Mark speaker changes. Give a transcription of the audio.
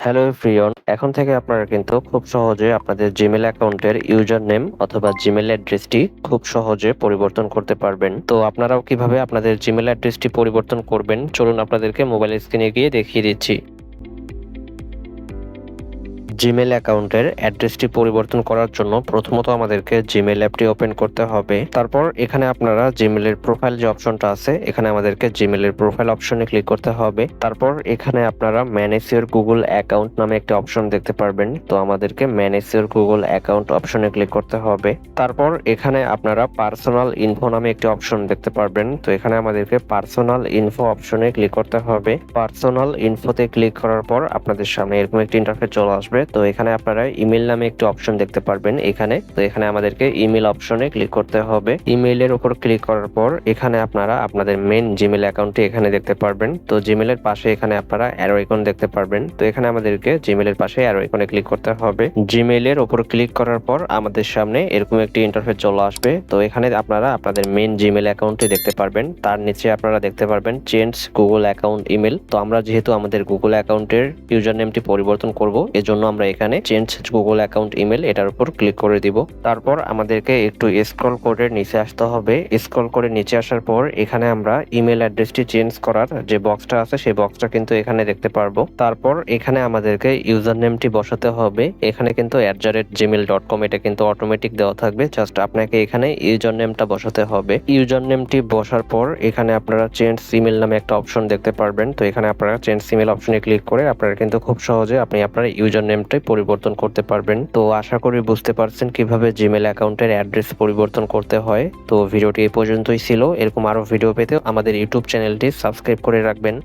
Speaker 1: Hello everyone, এখন থেকে আপনারা কিন্তু খুব সহজে আপনাদের জিমেল অ্যাকাউন্টের ইউজার নেম অথবা জিমেল অ্যাড্রেসটি খুব সহজে পরিবর্তন করতে পারবেন। তো আপনারাও কিভাবে আপনাদের জিমেল অ্যাড্রেসটি পরিবর্তন করবেন চলুন আপনাদেরকে মোবাইল স্ক্রিনে গিয়ে দেখিয়ে দিচ্ছি। জিমেল অ্যাকাউন্টের অ্যাড্রেসটি পরিবর্তন করার জন্য প্রথমত আমাদেরকে জিমেল অ্যাপটি ওপেন করতে হবে। তারপর এখানে আপনারা জিমেলের প্রোফাইল যে অপশনটা আছে এখানে আমাদেরকে জিমেলের প্রোফাইল অপশনে ক্লিক করতে হবে। তারপর এখানে আপনারা ম্যানেজ ইওর গুগল অ্যাকাউন্ট নামে একটা অপশন দেখতে পারবেন, তো আমাদেরকে ম্যানেজ ইওর গুগল অ্যাকাউন্ট অপশনে ক্লিক করতে হবে। তারপর এখানে আপনারা পার্সোনাল ইনফো নামে একটি অপশন দেখতে পারবেন, তো এখানে আমাদেরকে পার্সোনাল ইনফো অপশনে ক্লিক করতে হবে। পার্সোনাল ইনফোতে ক্লিক করার পর আপনাদের সামনে এরকম একটি ইন্টারফেস চলে আসবে। তো এখানে আপনারা ইমেল নামে একটি অপশন দেখতে পারবেন এখানে, তো এখানে আমাদেরকে ইমেল অপশনে ক্লিক করতে হবে। ইমেইলের উপর ক্লিক করার পর এখানে আপনারা আপনাদের মেন জিমেল অ্যাকাউন্টটি এখানে দেখতে পারবেন। তো জিমেলের পাশে এখানে আপনারা অ্যারো আইকন দেখতে পারবেন, তো এখানে আমাদেরকে জিমেলের পাশে অ্যারো আইকনে ক্লিক করতে হবে। জিমেইলের উপর ক্লিক করার পর আমাদের সামনে এরকম একটি ইন্টারফেস চলে আসবে। তো এখানে আপনারা আপনাদের মেন জিমেল অ্যাকাউন্টটি দেখতে পারবেন, তার নিচে আপনারা দেখতে পারবেন চেঞ্জ গুগল অ্যাকাউন্ট ইমেল। তো আমরা যেহেতু আমাদের গুগল অ্যাকাউন্টের ইউজার নেমটি পরিবর্তন করব এজন্য আমরা এখানে চেঞ্জ গুগল অ্যাকাউন্ট ইমেল এটার উপর ক্লিক করে দিব। তারপর আমাদেরকে একটু স্ক্রল করে নিচে আসতে হবে। স্ক্রল করে নিচে আসার পর এখানে আমরা ইমেল অ্যাড্রেসটি চেঞ্জ করার যে বক্সটা আছে সেই বক্সটা কিন্তু এখানে দেখতে পারবো। তারপর এখানে আমাদেরকে ইউজার নেমটি বসাতে হবে। এখানে কিন্তু @gmail.com এটা কিন্তু অটোমেটিক দেওয়া থাকবে, জাস্ট আপনাকে এখানে ইউজার নেমটা বসাতে হবে। ইউজার নেমটি বসার পর এখানে আপনারা চেঞ্জ ইমেল নামে একটা অপশন দেখতে পারবেন, তো এখানে আপনারা চেঞ্জ ইমেল অপশনে ক্লিক করে আপনারা কিন্তু খুব সহজে আপনি আপনার ইউজার নেমটাই পরিবর্তন করতে পারবেন। তো আশা করি বুঝতে পারছেন কিভাবে জিমেল অ্যাকাউন্টের অ্যাড্রেস পরিবর্তন করতে হয়। তো ভিডিওটি এই পর্যন্তই ছিল। এরকম আরো ভিডিও পেতে আমাদের ইউটিউব চ্যানেলটি সাবস্ক্রাইব করে রাখবেন।